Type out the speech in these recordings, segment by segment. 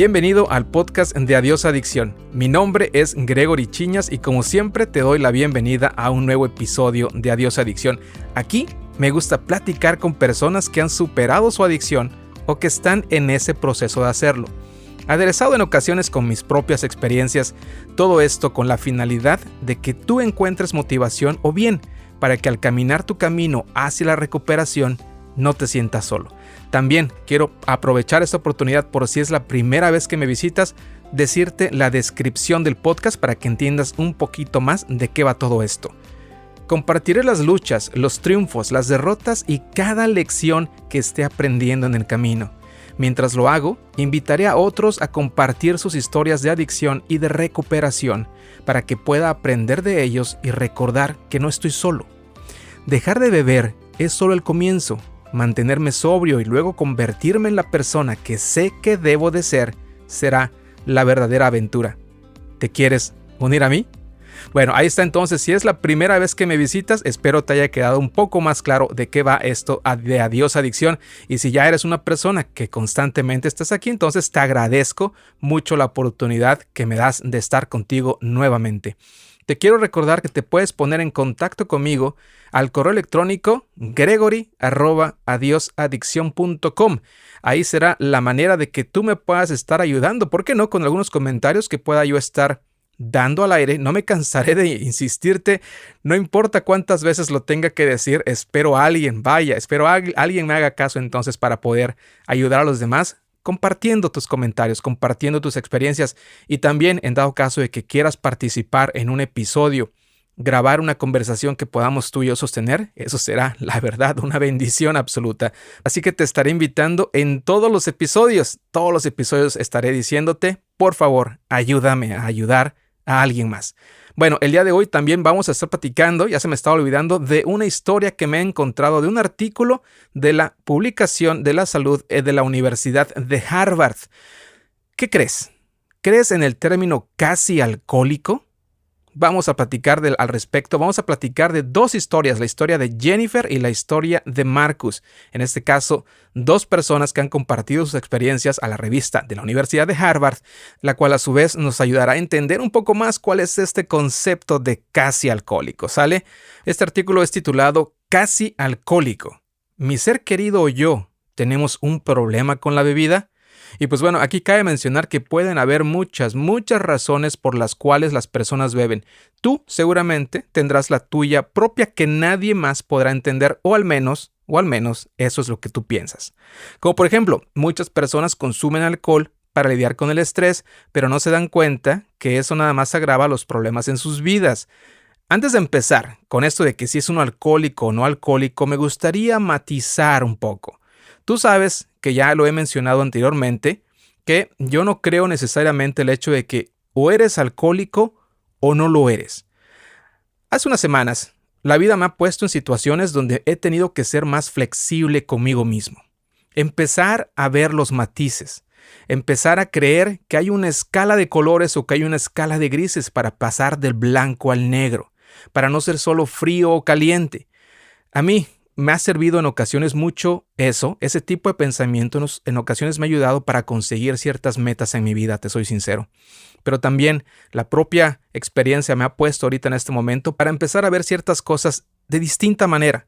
Bienvenido al podcast de Adiós Adicción. Mi nombre es Gregory Chiñas y como siempre te doy la bienvenida a un nuevo episodio de Adiós Adicción. Aquí me gusta platicar con personas que han superado su adicción o que están en ese proceso de hacerlo. Aderezado en ocasiones con mis propias experiencias, todo esto con la finalidad de que tú encuentres motivación o bien para que al caminar tu camino hacia la recuperación no te sientas solo. También quiero aprovechar esta oportunidad por si es la primera vez que me visitas, decirte la descripción del podcast para que entiendas un poquito más de qué va todo esto. Compartiré las luchas, los triunfos, las derrotas y cada lección que esté aprendiendo en el camino. Mientras lo hago, invitaré a otros a compartir sus historias de adicción y de recuperación para que pueda aprender de ellos y recordar que no estoy solo. Dejar de beber es solo el comienzo. Mantenerme sobrio y luego convertirme en la persona que sé que debo de ser será la verdadera aventura. ¿Te quieres unir a mí? Bueno, ahí está entonces. Si es la primera vez que me visitas, espero te haya quedado un poco más claro de qué va esto de Adiós Adicción. Y si ya eres una persona que constantemente estás aquí, entonces te agradezco mucho la oportunidad que me das de estar contigo nuevamente. Te quiero recordar que te puedes poner en contacto conmigo al correo electrónico gregory@adiosadiccion.com. Ahí será la manera de que tú me puedas estar ayudando, ¿por qué no? Con algunos comentarios que pueda yo estar dando al aire. No me cansaré de insistirte, no importa cuántas veces lo tenga que decir, espero alguien me haga caso entonces para poder ayudar a los demás. Compartiendo tus comentarios, compartiendo tus experiencias y también en dado caso de que quieras participar en un episodio, grabar una conversación que podamos tú y yo sostener, eso será, la verdad, una bendición absoluta. Así que te estaré invitando en todos los episodios estaré diciéndote, por favor, ayúdame a ayudar a alguien más. Bueno, el día de hoy también vamos a estar platicando, ya se me estaba olvidando, de una historia que me he encontrado de un artículo de la publicación de la salud de la Universidad de Harvard. ¿Qué crees? ¿Crees en el término casi alcohólico? Vamos a platicar al respecto. Vamos a platicar de dos historias, la historia de Jennifer y la historia de Marcus. En este caso, dos personas que han compartido sus experiencias a la revista de la Universidad de Harvard, la cual a su vez nos ayudará a entender un poco más cuál es este concepto de casi alcohólico, ¿sale? Este artículo es titulado Casi alcohólico. ¿Mi ser querido o yo tenemos un problema con la bebida? Y pues bueno, aquí cabe mencionar que pueden haber muchas razones por las cuales las personas beben. Tú seguramente tendrás la tuya propia que nadie más podrá entender, o al menos eso es lo que tú piensas. Como por ejemplo, muchas personas consumen alcohol para lidiar con el estrés, pero no se dan cuenta que eso nada más agrava los problemas en sus vidas. Antes de empezar con esto de que si es un alcohólico o no alcohólico, me gustaría matizar un poco. Tú sabes que ya lo he mencionado anteriormente, que yo no creo necesariamente el hecho de que o eres alcohólico o no lo eres. Hace unas semanas, la vida me ha puesto en situaciones donde he tenido que ser más flexible conmigo mismo. Empezar a ver los matices. Empezar a creer que hay una escala de colores o que hay una escala de grises para pasar del blanco al negro, para no ser solo frío o caliente. A mí me ha servido en ocasiones mucho ese tipo de pensamiento en ocasiones me ha ayudado para conseguir ciertas metas en mi vida, te soy sincero. Pero también la propia experiencia me ha puesto ahorita en este momento para empezar a ver ciertas cosas de distinta manera.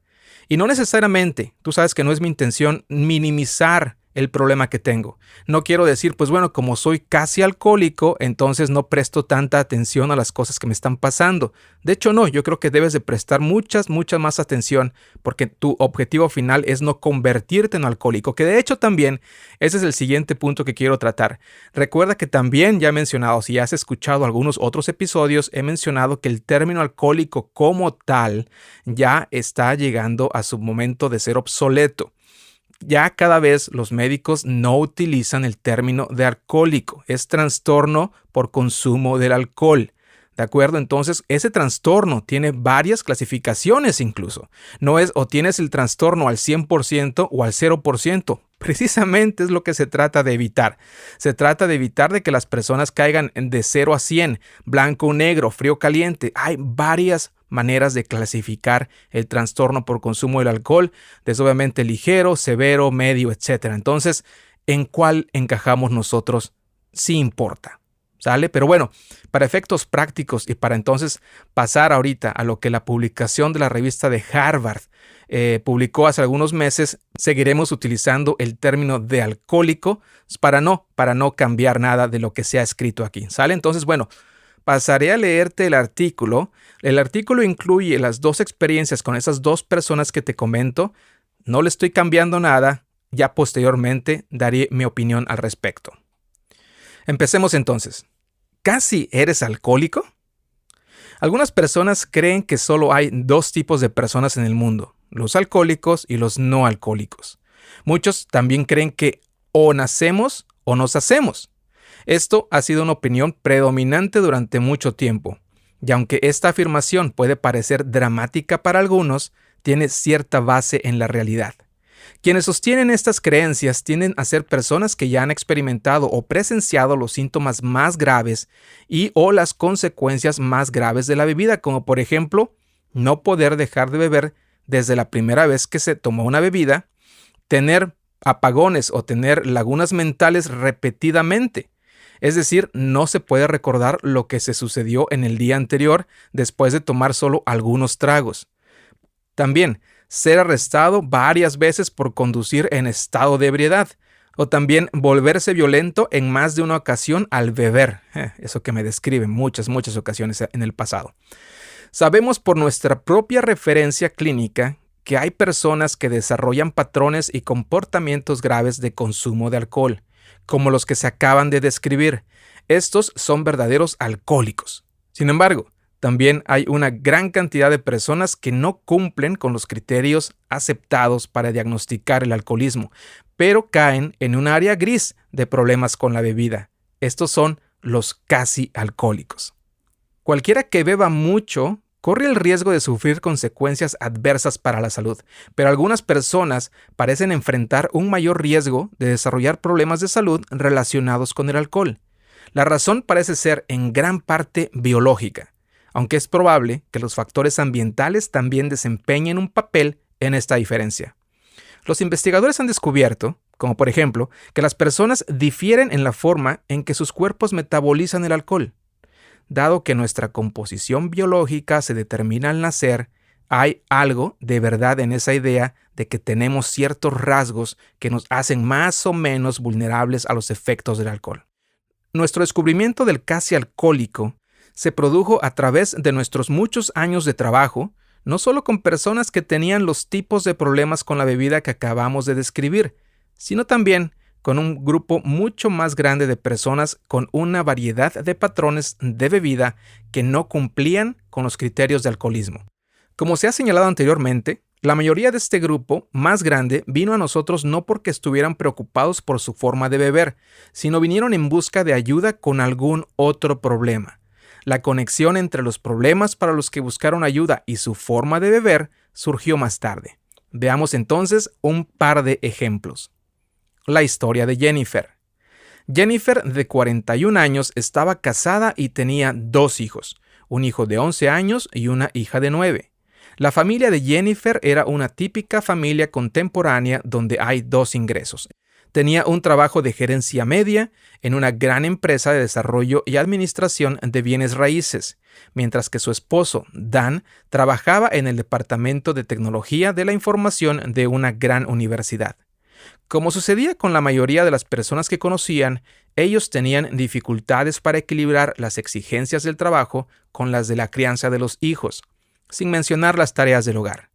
Y no necesariamente, tú sabes que no es mi intención minimizar el problema que tengo. No quiero decir, pues bueno, como soy casi alcohólico, entonces no presto tanta atención a las cosas que me están pasando. De hecho, no, yo creo que debes de prestar mucha más atención porque tu objetivo final es no convertirte en alcohólico, que de hecho también ese es el siguiente punto que quiero tratar. Recuerda que también ya he mencionado, si has escuchado algunos otros episodios, he mencionado que el término alcohólico como tal ya está llegando a su momento de ser obsoleto. Ya cada vez los médicos no utilizan el término de alcohólico, es trastorno por consumo del alcohol. ¿De acuerdo? Entonces, ese trastorno tiene varias clasificaciones incluso. No es o tienes el trastorno al 100% o al 0%. Precisamente es lo que se trata de evitar. Se trata de evitar de que las personas caigan de 0 a 100, blanco o negro, frío o caliente. Hay varias maneras de clasificar el trastorno por consumo del alcohol, desde obviamente ligero, severo, medio, etc. Entonces, ¿en cuál encajamos nosotros sí importa. ¿Sale? Pero bueno, para efectos prácticos y para entonces pasar ahorita a lo que la publicación de la revista de Harvard publicó hace algunos meses, seguiremos utilizando el término de alcohólico para no cambiar nada de lo que se ha escrito aquí. ¿Sale? Entonces, bueno, pasaré a leerte el artículo. El artículo incluye las dos experiencias con esas dos personas que te comento. No le estoy cambiando nada. Ya posteriormente daré mi opinión al respecto. Empecemos entonces. ¿Casi eres alcohólico? Algunas personas creen que solo hay dos tipos de personas en el mundo, los alcohólicos y los no alcohólicos. Muchos también creen que o nacemos o nos hacemos. Esto ha sido una opinión predominante durante mucho tiempo, y aunque esta afirmación puede parecer dramática para algunos, tiene cierta base en la realidad. Quienes sostienen estas creencias tienden a ser personas que ya han experimentado o presenciado los síntomas más graves y o las consecuencias más graves de la bebida, como por ejemplo, no poder dejar de beber desde la primera vez que se tomó una bebida, tener apagones o tener lagunas mentales repetidamente. Es decir, no se puede recordar lo que se sucedió en el día anterior después de tomar solo algunos tragos. También, ser arrestado varias veces por conducir en estado de ebriedad, o también volverse violento en más de una ocasión al beber. Eso que me describe muchas ocasiones en el pasado. Sabemos por nuestra propia referencia clínica que hay personas que desarrollan patrones y comportamientos graves de consumo de alcohol, como los que se acaban de describir. Estos son verdaderos alcohólicos. Sin embargo, también hay una gran cantidad de personas que no cumplen con los criterios aceptados para diagnosticar el alcoholismo, pero caen en un área gris de problemas con la bebida. Estos son los casi alcohólicos. Cualquiera que beba mucho corre el riesgo de sufrir consecuencias adversas para la salud, pero algunas personas parecen enfrentar un mayor riesgo de desarrollar problemas de salud relacionados con el alcohol. La razón parece ser en gran parte biológica, aunque es probable que los factores ambientales también desempeñen un papel en esta diferencia. Los investigadores han descubierto, como por ejemplo, que las personas difieren en la forma en que sus cuerpos metabolizan el alcohol. Dado que nuestra composición biológica se determina al nacer, hay algo de verdad en esa idea de que tenemos ciertos rasgos que nos hacen más o menos vulnerables a los efectos del alcohol. Nuestro descubrimiento del casi alcohólico se produjo a través de nuestros muchos años de trabajo, no solo con personas que tenían los tipos de problemas con la bebida que acabamos de describir, sino también con un grupo mucho más grande de personas con una variedad de patrones de bebida que no cumplían con los criterios de alcoholismo. Como se ha señalado anteriormente, la mayoría de este grupo más grande vino a nosotros no porque estuvieran preocupados por su forma de beber, sino vinieron en busca de ayuda con algún otro problema. La conexión entre los problemas para los que buscaron ayuda y su forma de beber surgió más tarde. Veamos entonces un par de ejemplos. La historia de Jennifer. Jennifer, de 41 años, estaba casada y tenía 2 hijos, un hijo de 11 años y una hija de 9. La familia de Jennifer era una típica familia contemporánea donde hay 2 ingresos. Tenía un trabajo de gerencia media en una gran empresa de desarrollo y administración de bienes raíces, mientras que su esposo, Dan, trabajaba en el departamento de tecnología de la información de una gran universidad. Como sucedía con la mayoría de las personas que conocían, ellos tenían dificultades para equilibrar las exigencias del trabajo con las de la crianza de los hijos, sin mencionar las tareas del hogar.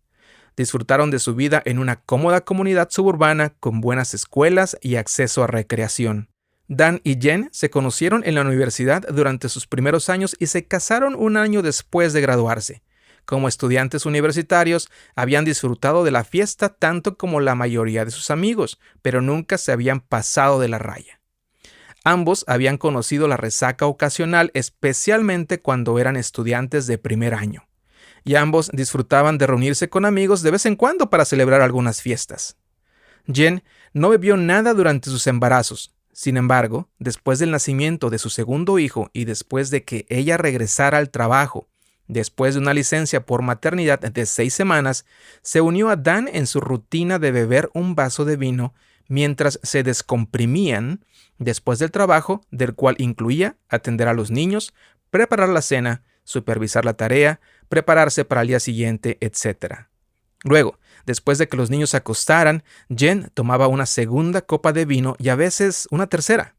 Disfrutaron de su vida en una cómoda comunidad suburbana con buenas escuelas y acceso a recreación. Dan y Jen se conocieron en la universidad durante sus primeros años y se casaron un año después de graduarse. Como estudiantes universitarios, habían disfrutado de la fiesta tanto como la mayoría de sus amigos, pero nunca se habían pasado de la raya. Ambos habían conocido la resaca ocasional, especialmente cuando eran estudiantes de primer año. Y ambos disfrutaban de reunirse con amigos de vez en cuando para celebrar algunas fiestas. Jen no bebió nada durante sus embarazos. Sin embargo, después del nacimiento de su segundo hijo y después de que ella regresara al trabajo, después de una licencia por maternidad de 6 semanas, se unió a Dan en su rutina de beber un vaso de vino mientras se descomprimían después del trabajo, del cual incluía atender a los niños, preparar la cena, supervisar la tarea, prepararse para el día siguiente, etc. Luego, después de que los niños se acostaran, Jen tomaba una segunda copa de vino y a veces una tercera.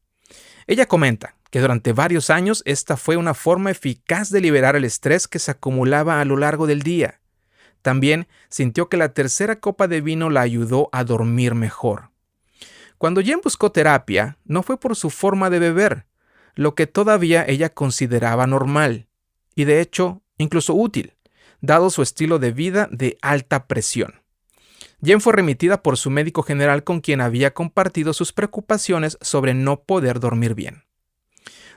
Ella comenta que durante varios años esta fue una forma eficaz de liberar el estrés que se acumulaba a lo largo del día. También sintió que la tercera copa de vino la ayudó a dormir mejor. Cuando Jen buscó terapia, no fue por su forma de beber, lo que todavía ella consideraba normal, y de hecho incluso útil, dado su estilo de vida de alta presión. Jen fue remitida por su médico general con quien había compartido sus preocupaciones sobre no poder dormir bien.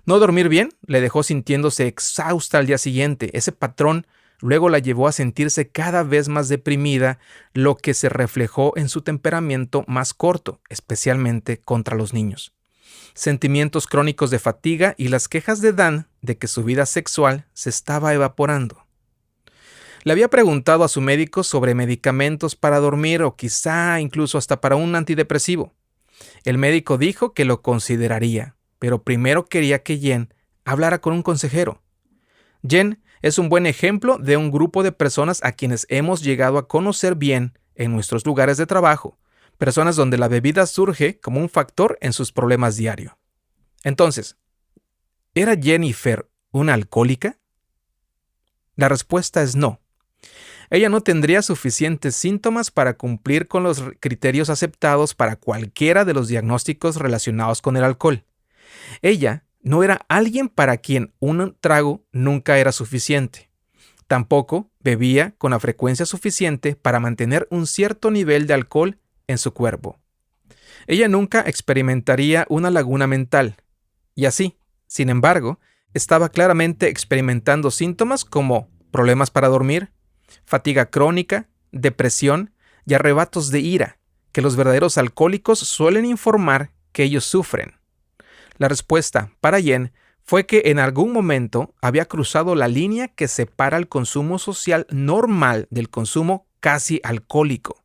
No dormir bien le dejó sintiéndose exhausta al día siguiente. Ese patrón luego la llevó a sentirse cada vez más deprimida, lo que se reflejó en su temperamento más corto, especialmente contra los niños. Sentimientos crónicos de fatiga y las quejas de Dan de que su vida sexual se estaba evaporando. Le había preguntado a su médico sobre medicamentos para dormir o quizá incluso hasta para un antidepresivo. El médico dijo que lo consideraría, pero primero quería que Jen hablara con un consejero. Jen es un buen ejemplo de un grupo de personas a quienes hemos llegado a conocer bien en nuestros lugares de trabajo, personas donde la bebida surge como un factor en sus problemas diarios. Entonces, ¿era Jennifer una alcohólica? La respuesta es no. Ella no tendría suficientes síntomas para cumplir con los criterios aceptados para cualquiera de los diagnósticos relacionados con el alcohol. Ella no era alguien para quien un trago nunca era suficiente. Tampoco bebía con la frecuencia suficiente para mantener un cierto nivel de alcohol en su cuerpo. Ella nunca experimentaría una laguna mental. Y así, sin embargo, estaba claramente experimentando síntomas como problemas para dormir, fatiga crónica, depresión y arrebatos de ira, que los verdaderos alcohólicos suelen informar que ellos sufren. La respuesta para Jen fue que en algún momento había cruzado la línea que separa el consumo social normal del consumo casi alcohólico.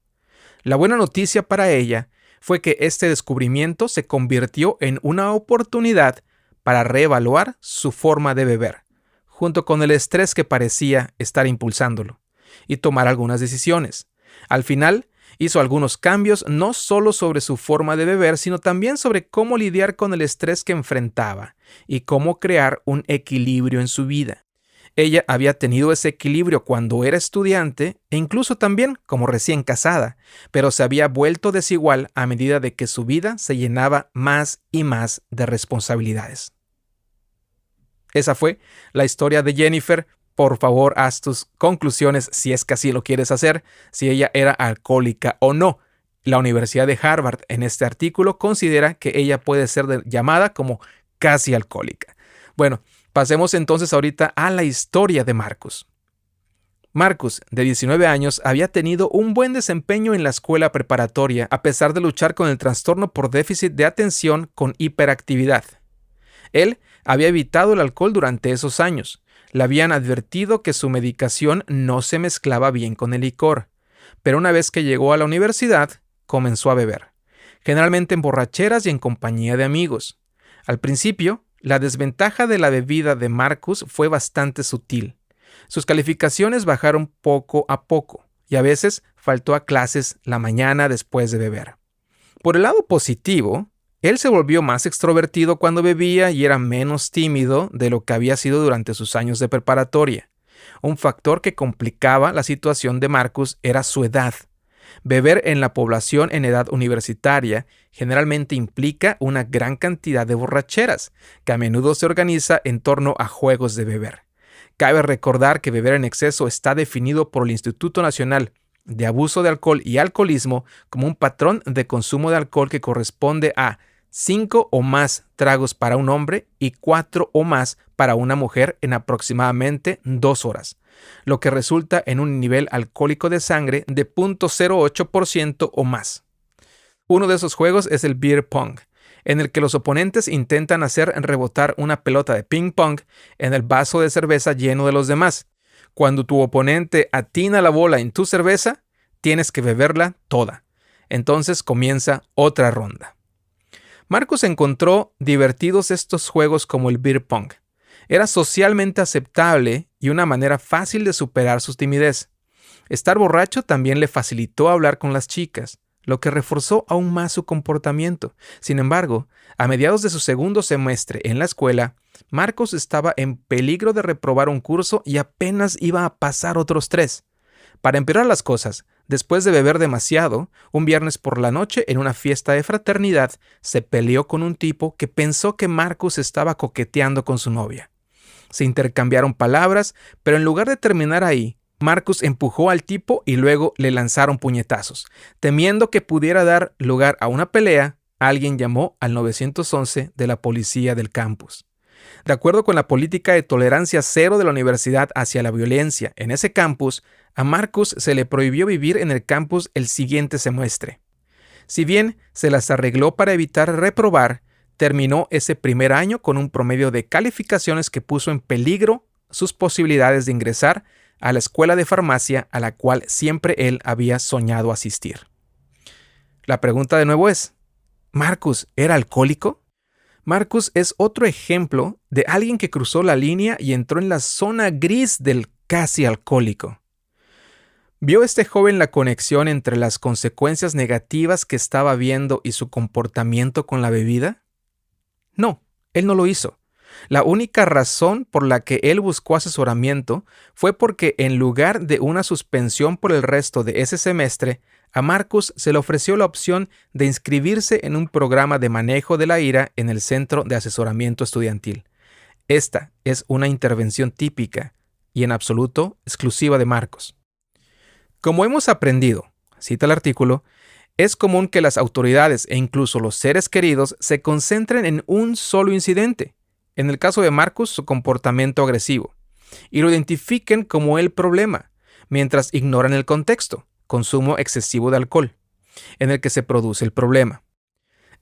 La buena noticia para ella fue que este descubrimiento se convirtió en una oportunidad para reevaluar su forma de beber, junto con el estrés que parecía estar impulsándolo, y tomar algunas decisiones. Al final, hizo algunos cambios no solo sobre su forma de beber, sino también sobre cómo lidiar con el estrés que enfrentaba y cómo crear un equilibrio en su vida. Ella había tenido ese equilibrio cuando era estudiante e incluso también como recién casada, pero se había vuelto desigual a medida de que su vida se llenaba más y más de responsabilidades. Esa fue la historia de Jennifer. Por favor, haz tus conclusiones si es que así lo quieres hacer, si ella era alcohólica o no. La Universidad de Harvard en este artículo considera que ella puede ser llamada como casi alcohólica. Bueno, pasemos entonces ahorita a la historia de Marcus. Marcus, de 19 años, había tenido un buen desempeño en la escuela preparatoria a pesar de luchar con el trastorno por déficit de atención con hiperactividad. Él había evitado el alcohol durante esos años. Le habían advertido que su medicación no se mezclaba bien con el licor, pero una vez que llegó a la universidad, comenzó a beber, generalmente en borracheras y en compañía de amigos. Al principio, la desventaja de la bebida de Marcus fue bastante sutil. Sus calificaciones bajaron poco a poco y a veces faltó a clases la mañana después de beber. Por el lado positivo, él se volvió más extrovertido cuando bebía y era menos tímido de lo que había sido durante sus años de preparatoria. Un factor que complicaba la situación de Marcus era su edad. Beber en la población en edad universitaria generalmente implica una gran cantidad de borracheras, que a menudo se organiza en torno a juegos de beber. Cabe recordar que beber en exceso está definido por el Instituto Nacional de Abuso de Alcohol y Alcoholismo como un patrón de consumo de alcohol que corresponde a 5 o más tragos para un hombre y 4 o más para una mujer en aproximadamente 2 horas, lo que resulta en un nivel alcohólico de sangre de 0.08% o más. Uno de esos juegos es el beer pong, en el que los oponentes intentan hacer rebotar una pelota de ping pong en el vaso de cerveza lleno de los demás. Cuando tu oponente atina la bola en tu cerveza, tienes que beberla toda. Entonces comienza otra ronda. Marcus encontró divertidos estos juegos como el beer pong. Era socialmente aceptable y una manera fácil de superar su timidez. Estar borracho también le facilitó hablar con las chicas, lo que reforzó aún más su comportamiento. Sin embargo, a mediados de su segundo semestre en la escuela, Marcus estaba en peligro de reprobar un curso y apenas iba a pasar otros 3. Para empeorar las cosas, después de beber demasiado, un viernes por la noche en una fiesta de fraternidad, se peleó con un tipo que pensó que Marcus estaba coqueteando con su novia. Se intercambiaron palabras, pero en lugar de terminar ahí, Marcus empujó al tipo y luego le lanzaron puñetazos. Temiendo que pudiera dar lugar a una pelea, alguien llamó al 911 de la policía del campus. De acuerdo con la política de tolerancia cero de la universidad hacia la violencia en ese campus, a Marcus se le prohibió vivir en el campus el siguiente semestre. Si bien se las arregló para evitar reprobar, terminó ese primer año con un promedio de calificaciones que puso en peligro sus posibilidades de ingresar a la escuela de farmacia a la cual siempre él había soñado asistir. La pregunta de nuevo es, ¿Marcus era alcohólico? Marcus es otro ejemplo de alguien que cruzó la línea y entró en la zona gris del casi alcohólico. ¿Vio este joven la conexión entre las consecuencias negativas que estaba viendo y su comportamiento con la bebida? No, él no lo hizo. La única razón por la que él buscó asesoramiento fue porque en lugar de una suspensión por el resto de ese semestre, a Marcus se le ofreció la opción de inscribirse en un programa de manejo de la ira en el Centro de Asesoramiento Estudiantil. Esta es una intervención típica y en absoluto exclusiva de Marcus. Como hemos aprendido, cita el artículo, es común que las autoridades e incluso los seres queridos se concentren en un solo incidente, en el caso de Marcus su comportamiento agresivo, y lo identifiquen como el problema, mientras ignoran el contexto, consumo excesivo de alcohol, en el que se produce el problema.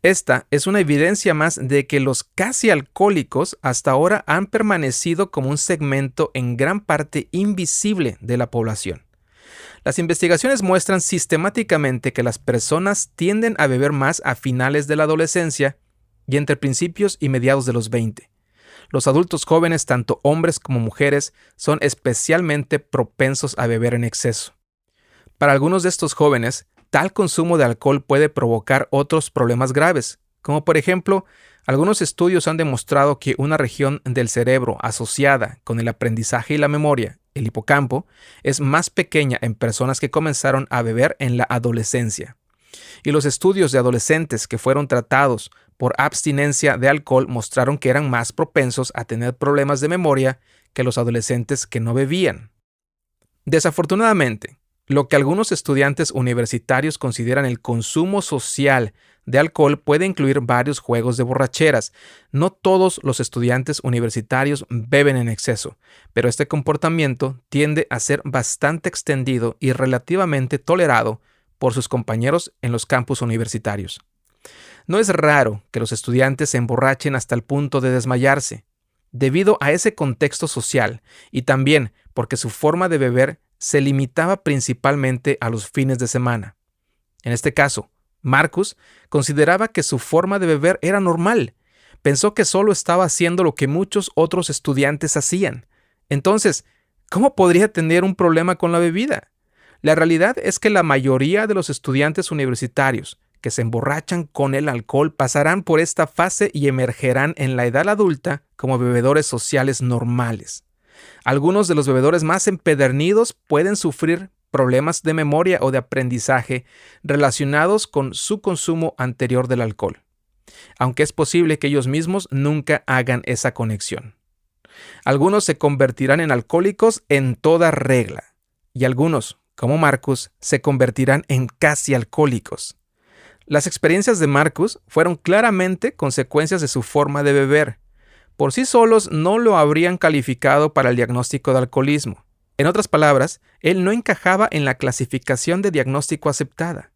Esta es una evidencia más de que los casi alcohólicos hasta ahora han permanecido como un segmento en gran parte invisible de la población. Las investigaciones muestran sistemáticamente que las personas tienden a beber más a finales de la adolescencia y entre principios y mediados de los 20. Los adultos jóvenes, tanto hombres como mujeres, son especialmente propensos a beber en exceso. Para algunos de estos jóvenes, tal consumo de alcohol puede provocar otros problemas graves, como por ejemplo, algunos estudios han demostrado que una región del cerebro asociada con el aprendizaje y la memoria, el hipocampo, es más pequeña en personas que comenzaron a beber en la adolescencia. Y los estudios de adolescentes que fueron tratados por abstinencia de alcohol mostraron que eran más propensos a tener problemas de memoria que los adolescentes que no bebían. Desafortunadamente, lo que algunos estudiantes universitarios consideran el consumo social de alcohol puede incluir varios juegos de borracheras. No todos los estudiantes universitarios beben en exceso, pero este comportamiento tiende a ser bastante extendido y relativamente tolerado por sus compañeros en los campus universitarios. No es raro que los estudiantes se emborrachen hasta el punto de desmayarse, debido a ese contexto social y también porque su forma de beber se limitaba principalmente a los fines de semana. En este caso, Marcus consideraba que su forma de beber era normal. Pensó que solo estaba haciendo lo que muchos otros estudiantes hacían. Entonces, ¿cómo podría tener un problema con la bebida? La realidad es que la mayoría de los estudiantes universitarios que se emborrachan con el alcohol pasarán por esta fase y emergerán en la edad adulta como bebedores sociales normales. Algunos de los bebedores más empedernidos pueden sufrir problemas de memoria o de aprendizaje relacionados con su consumo anterior del alcohol, aunque es posible que ellos mismos nunca hagan esa conexión. Algunos se convertirán en alcohólicos en toda regla, y algunos, como Marcus, se convertirán en casi alcohólicos. Las experiencias de Marcus fueron claramente consecuencias de su forma de beber. Por sí solos no lo habrían calificado para el diagnóstico de alcoholismo. En otras palabras, él no encajaba en la clasificación de diagnóstico aceptada.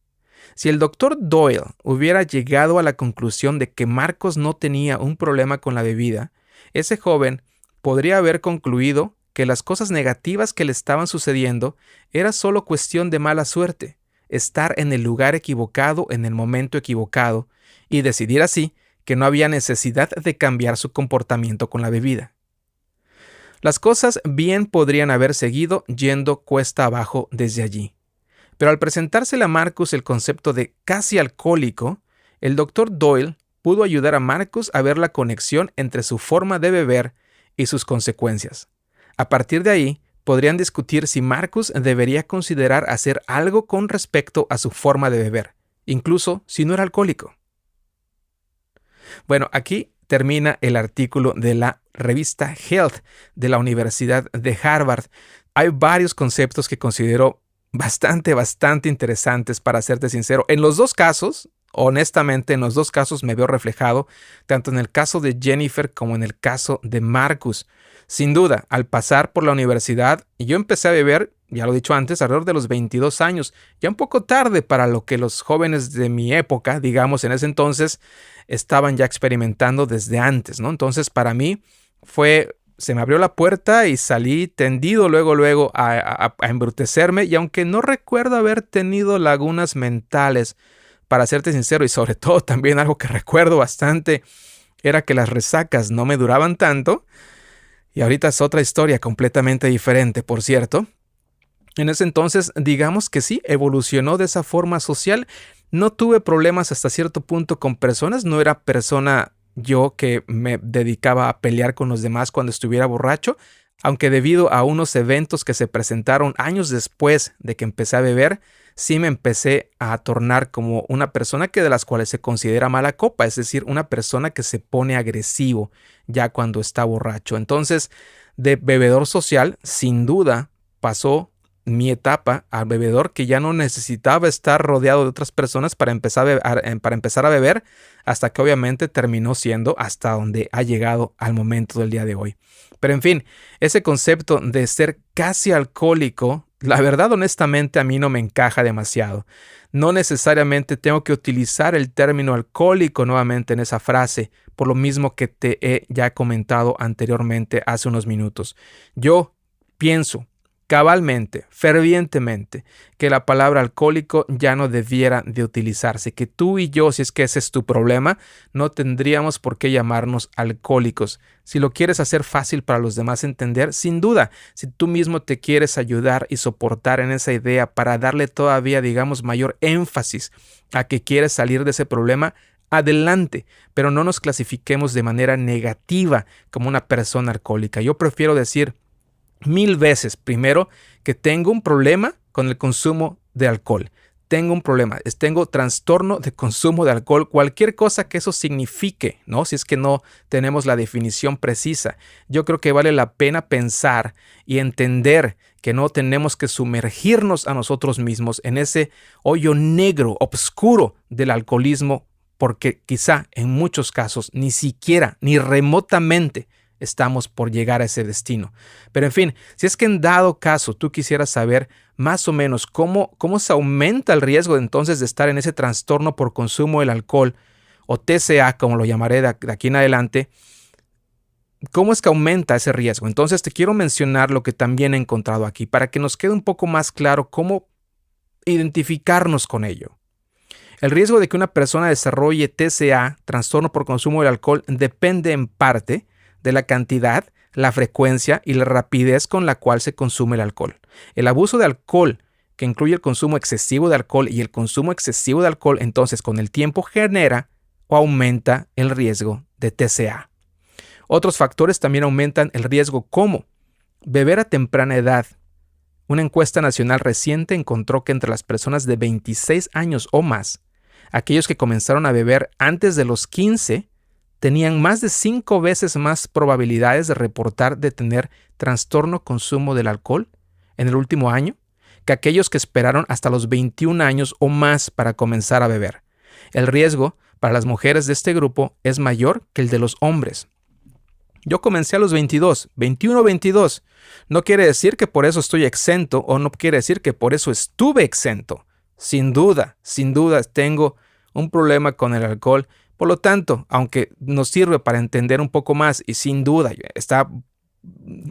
Si el Dr. Doyle hubiera llegado a la conclusión de que Marcus no tenía un problema con la bebida, ese joven podría haber concluido que las cosas negativas que le estaban sucediendo era solo cuestión de mala suerte, estar en el lugar equivocado en el momento equivocado y decidir así que no había necesidad de cambiar su comportamiento con la bebida. Las cosas bien podrían haber seguido yendo cuesta abajo desde allí. Pero al presentársele a Marcus el concepto de casi alcohólico, el Dr. Doyle pudo ayudar a Marcus a ver la conexión entre su forma de beber y sus consecuencias. A partir de ahí, podrían discutir si Marcus debería considerar hacer algo con respecto a su forma de beber, incluso si no era alcohólico. Bueno, aquí termina el artículo de la revista Health de la Universidad de Harvard. Hay varios conceptos que considero bastante interesantes, para serte sincero. En los dos casos, honestamente, en los dos casos me veo reflejado, tanto en el caso de Jennifer como en el caso de Marcus. Sin duda, al pasar por la universidad, yo empecé a beber, ya lo he dicho antes, alrededor de los 22 años, ya un poco tarde para lo que los jóvenes de mi época, digamos en ese entonces, estaban ya experimentando desde antes, ¿no? Entonces, para mí se me abrió la puerta y salí tendido luego a embrutecerme, y aunque no recuerdo haber tenido lagunas mentales, para serte sincero, y sobre todo también algo que recuerdo bastante, era que las resacas no me duraban tanto, y ahorita es otra historia completamente diferente, por cierto. En ese entonces, digamos que sí, evolucionó de esa forma social. No tuve problemas hasta cierto punto con personas, no era persona yo que me dedicaba a pelear con los demás cuando estuviera borracho, aunque debido a unos eventos que se presentaron años después de que empecé a beber, sí me empecé a tornar como una persona de las cuales se considera mala copa, es decir, una persona que se pone agresivo ya cuando está borracho. Entonces, de bebedor social, sin duda, pasó mi etapa al bebedor que ya no necesitaba estar rodeado de otras personas para empezar a beber, hasta que obviamente terminó siendo hasta donde ha llegado al momento del día de hoy. Pero en fin, ese concepto de ser casi alcohólico, la verdad honestamente a mí no me encaja demasiado. No necesariamente tengo que utilizar el término alcohólico nuevamente en esa frase, por lo mismo que te he ya comentado anteriormente hace unos minutos. Yo pienso cabalmente, fervientemente, que la palabra alcohólico ya no debiera de utilizarse, que tú y yo, si es que ese es tu problema, no tendríamos por qué llamarnos alcohólicos. Si lo quieres hacer fácil para los demás entender, sin duda, si tú mismo te quieres ayudar y soportar en esa idea para darle todavía, digamos, mayor énfasis a que quieres salir de ese problema, adelante, pero no nos clasifiquemos de manera negativa como una persona alcohólica. Yo prefiero decir 1000 veces, primero, que tengo un problema con el consumo de alcohol. Tengo un problema, tengo trastorno de consumo de alcohol, cualquier cosa que eso signifique, ¿no? Si es que no tenemos la definición precisa. Yo creo que vale la pena pensar y entender que no tenemos que sumergirnos a nosotros mismos en ese hoyo negro, oscuro del alcoholismo, porque quizá en muchos casos ni siquiera, ni remotamente, estamos por llegar a ese destino. Pero en fin, si es que en dado caso tú quisieras saber más o menos cómo se aumenta el riesgo entonces de estar en ese trastorno por consumo del alcohol, o TCA como lo llamaré de aquí en adelante, ¿cómo es que aumenta ese riesgo? Entonces te quiero mencionar lo que también he encontrado aquí para que nos quede un poco más claro cómo identificarnos con ello. El riesgo de que una persona desarrolle TCA, trastorno por consumo del alcohol, depende en parte de la cantidad, la frecuencia y la rapidez con la cual se consume el alcohol. El abuso de alcohol, que incluye el consumo excesivo de alcohol y el consumo excesivo de alcohol, entonces con el tiempo genera o aumenta el riesgo de TCA. Otros factores también aumentan el riesgo, como beber a temprana edad. Una encuesta nacional reciente encontró que entre las personas de 26 años o más, aquellos que comenzaron a beber antes de los 15 tenían más de 5 veces más probabilidades de reportar de tener trastorno consumo del alcohol en el último año que aquellos que esperaron hasta los 21 años o más para comenzar a beber. El riesgo para las mujeres de este grupo es mayor que el de los hombres. Yo comencé a los 21, No quiere decir que por eso estoy exento, o no quiere decir que por eso estuve exento. Sin duda, tengo un problema con el alcohol. Por lo tanto, aunque nos sirve para entender un poco más y sin duda está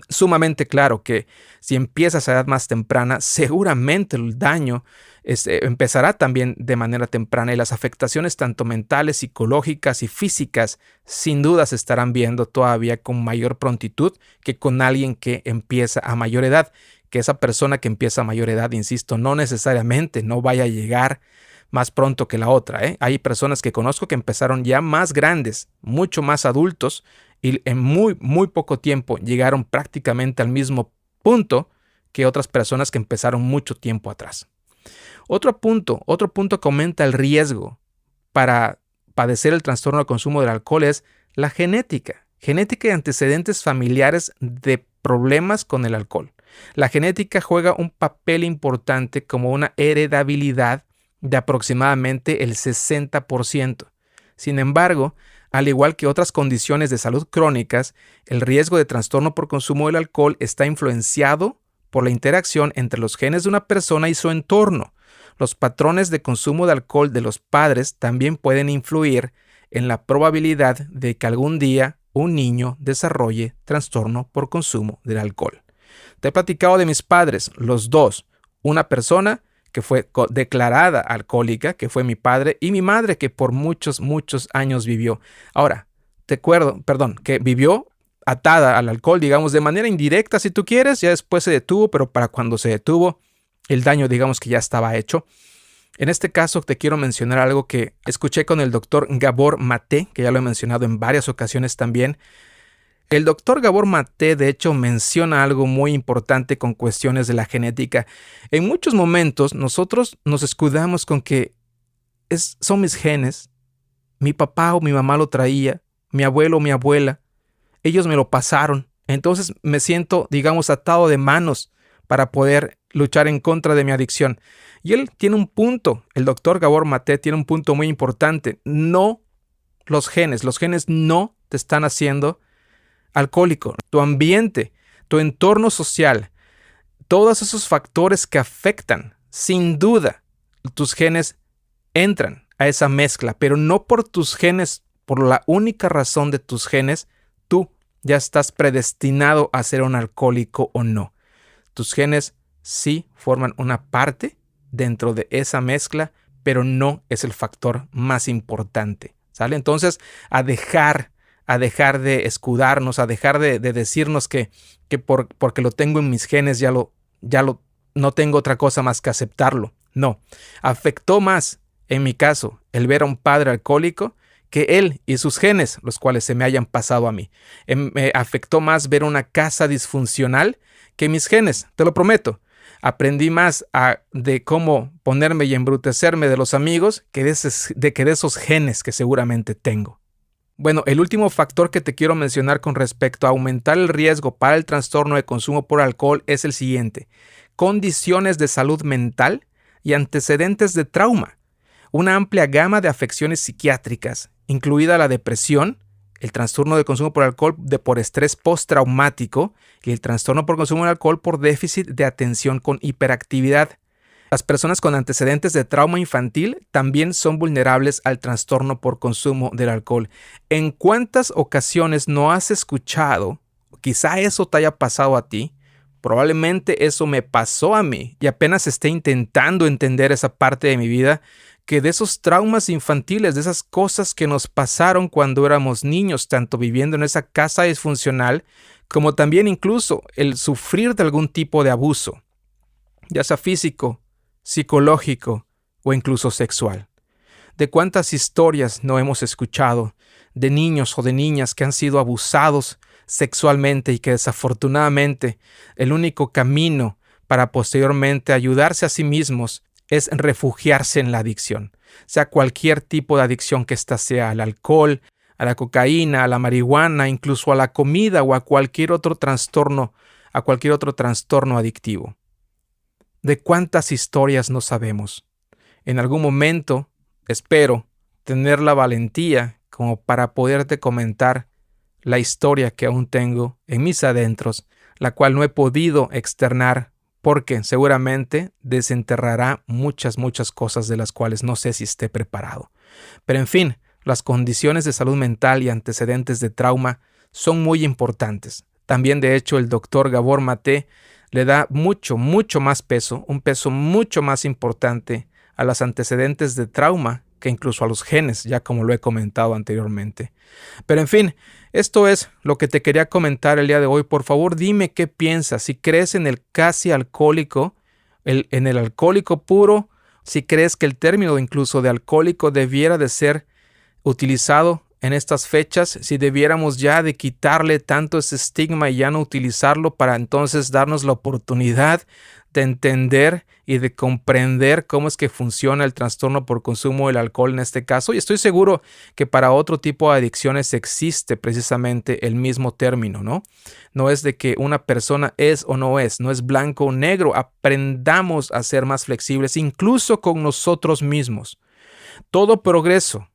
sumamente claro que si empiezas a edad más temprana, seguramente el daño empezará también de manera temprana y las afectaciones tanto mentales, psicológicas y físicas sin duda se estarán viendo todavía con mayor prontitud que con alguien que empieza a mayor edad. Que esa persona que empieza a mayor edad, insisto, no necesariamente no vaya a llegar más pronto que la otra, ¿eh? Hay personas que conozco que empezaron ya más grandes, mucho más adultos, y en muy, muy poco tiempo llegaron prácticamente al mismo punto que otras personas que empezaron mucho tiempo atrás. Otro punto que aumenta el riesgo para padecer el trastorno de consumo del alcohol es la genética. Genética y antecedentes familiares de problemas con el alcohol. La genética juega un papel importante como una heredabilidad de aproximadamente el 60%. Sin embargo, al igual que otras condiciones de salud crónicas, el riesgo de trastorno por consumo del alcohol está influenciado por la interacción entre los genes de una persona y su entorno. Los patrones de consumo de alcohol de los padres también pueden influir en la probabilidad de que algún día un niño desarrolle trastorno por consumo del alcohol. Te he platicado de mis padres, los dos. Una persona que fue declarada alcohólica, que fue mi padre, y mi madre, que por muchos, muchos años vivió. Ahora, que vivió atada al alcohol, digamos, de manera indirecta, si tú quieres, ya después se detuvo, pero para cuando se detuvo, el daño, digamos, que ya estaba hecho. En este caso, te quiero mencionar algo que escuché con el doctor Gabor Maté, que ya lo he mencionado en varias ocasiones también. El doctor Gabor Maté, de hecho, menciona algo muy importante con cuestiones de la genética. En muchos momentos, nosotros nos escudamos con que son mis genes, mi papá o mi mamá lo traía, mi abuelo o mi abuela, ellos me lo pasaron. Entonces me siento, digamos, atado de manos para poder luchar en contra de mi adicción. Y él tiene un punto, el doctor Gabor Maté tiene un punto muy importante. No los genes no te están haciendo alcohólico. Tu ambiente, tu entorno social, todos esos factores que afectan, sin duda, tus genes entran a esa mezcla, pero no por tus genes, por la única razón de tus genes, tú ya estás predestinado a ser un alcohólico o no. Tus genes sí forman una parte dentro de esa mezcla, pero no es el factor más importante, ¿sale? Entonces, a dejar de escudarnos, a dejar de decirnos que porque lo tengo en mis genes no tengo otra cosa más que aceptarlo. No, afectó más, en mi caso, el ver a un padre alcohólico que él y sus genes, los cuales se me hayan pasado a mí. Me afectó más ver una casa disfuncional que mis genes, te lo prometo. Aprendí más de cómo ponerme y embrutecerme de los amigos que de esos genes que seguramente tengo. Bueno, el último factor que te quiero mencionar con respecto a aumentar el riesgo para el trastorno de consumo por alcohol es el siguiente: condiciones de salud mental y antecedentes de trauma. Una amplia gama de afecciones psiquiátricas, incluida la depresión, el trastorno de consumo por alcohol por estrés postraumático y el trastorno por consumo de alcohol por déficit de atención con hiperactividad. Las personas con antecedentes de trauma infantil también son vulnerables al trastorno por consumo del alcohol. ¿En cuántas ocasiones no has escuchado? Quizá eso te haya pasado a ti. Probablemente eso me pasó a mí y apenas esté intentando entender esa parte de mi vida, que de esos traumas infantiles, de esas cosas que nos pasaron cuando éramos niños, tanto viviendo en esa casa disfuncional, como también incluso el sufrir de algún tipo de abuso, ya sea físico, psicológico o incluso sexual. ¿De cuántas historias no hemos escuchado de niños o de niñas que han sido abusados sexualmente y que desafortunadamente el único camino para posteriormente ayudarse a sí mismos es refugiarse en la adicción? Sea cualquier tipo de adicción que ésta sea, al alcohol, a la cocaína, a la marihuana, incluso a la comida o a cualquier otro trastorno adictivo. ¿De cuántas historias no sabemos? En algún momento, espero tener la valentía como para poderte comentar la historia que aún tengo en mis adentros, la cual no he podido externar porque seguramente desenterrará muchas cosas de las cuales no sé si esté preparado. Pero en fin, las condiciones de salud mental y antecedentes de trauma son muy importantes. También, de hecho, el doctor Gabor Maté le da mucho más peso, un peso mucho más importante a los antecedentes de trauma que incluso a los genes, ya como lo he comentado anteriormente. Pero en fin, esto es lo que te quería comentar el día de hoy. Por favor, dime qué piensas, si crees en el casi alcohólico, en el alcohólico puro, si crees que el término incluso de alcohólico debiera de ser utilizado en estas fechas, si debiéramos ya de quitarle tanto ese estigma y ya no utilizarlo para entonces darnos la oportunidad de entender y de comprender cómo es que funciona el trastorno por consumo del alcohol en este caso. Y estoy seguro que para otro tipo de adicciones existe precisamente el mismo término, ¿no? No es de que una persona es o no es blanco o negro. Aprendamos a ser más flexibles, incluso con nosotros mismos. Todo progreso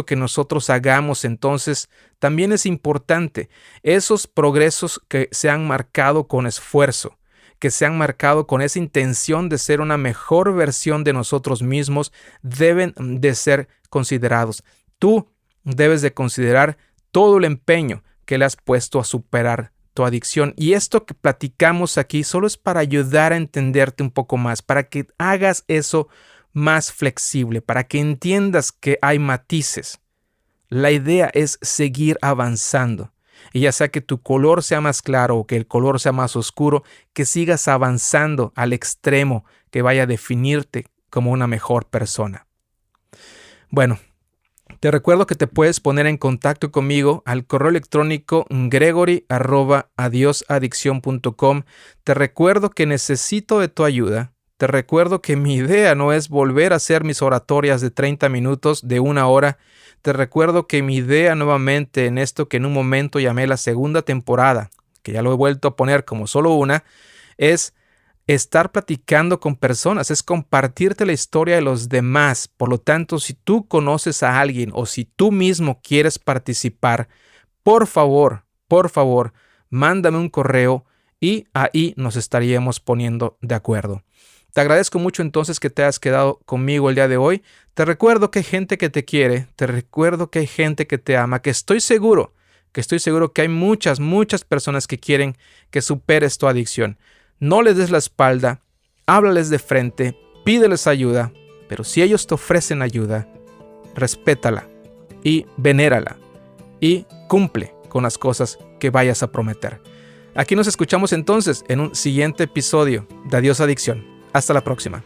que nosotros hagamos entonces también es importante. Esos progresos que se han marcado con esfuerzo, que se han marcado con esa intención de ser una mejor versión de nosotros mismos, deben de ser considerados. Tú debes de considerar todo el empeño que le has puesto a superar tu adicción. Y esto que platicamos aquí solo es para ayudar a entenderte un poco más, para que hagas eso más flexible, para que entiendas que hay matices. La idea es seguir avanzando. Y ya sea que tu color sea más claro o que el color sea más oscuro, que sigas avanzando al extremo que vaya a definirte como una mejor persona. Bueno, te recuerdo que te puedes poner en contacto conmigo al correo electrónico gregory@adiosadiccion.com. Te recuerdo que necesito de tu ayuda. Te recuerdo que mi idea no es volver a hacer mis oratorias de 30 minutos, de 1 hora. Te recuerdo que mi idea nuevamente en esto que en un momento llamé la segunda temporada, que ya lo he vuelto a poner como solo una, es estar platicando con personas, es compartirte la historia de los demás. Por lo tanto, si tú conoces a alguien o si tú mismo quieres participar, por favor, mándame un correo y ahí nos estaríamos poniendo de acuerdo. Te agradezco mucho entonces que te hayas quedado conmigo el día de hoy. Te recuerdo que hay gente que te quiere, te recuerdo que hay gente que te ama, que estoy seguro que hay muchas personas que quieren que superes tu adicción. No les des la espalda, háblales de frente, pídeles ayuda, pero si ellos te ofrecen ayuda, respétala y venérala y cumple con las cosas que vayas a prometer. Aquí nos escuchamos entonces en un siguiente episodio de Adiós Adicción. Hasta la próxima.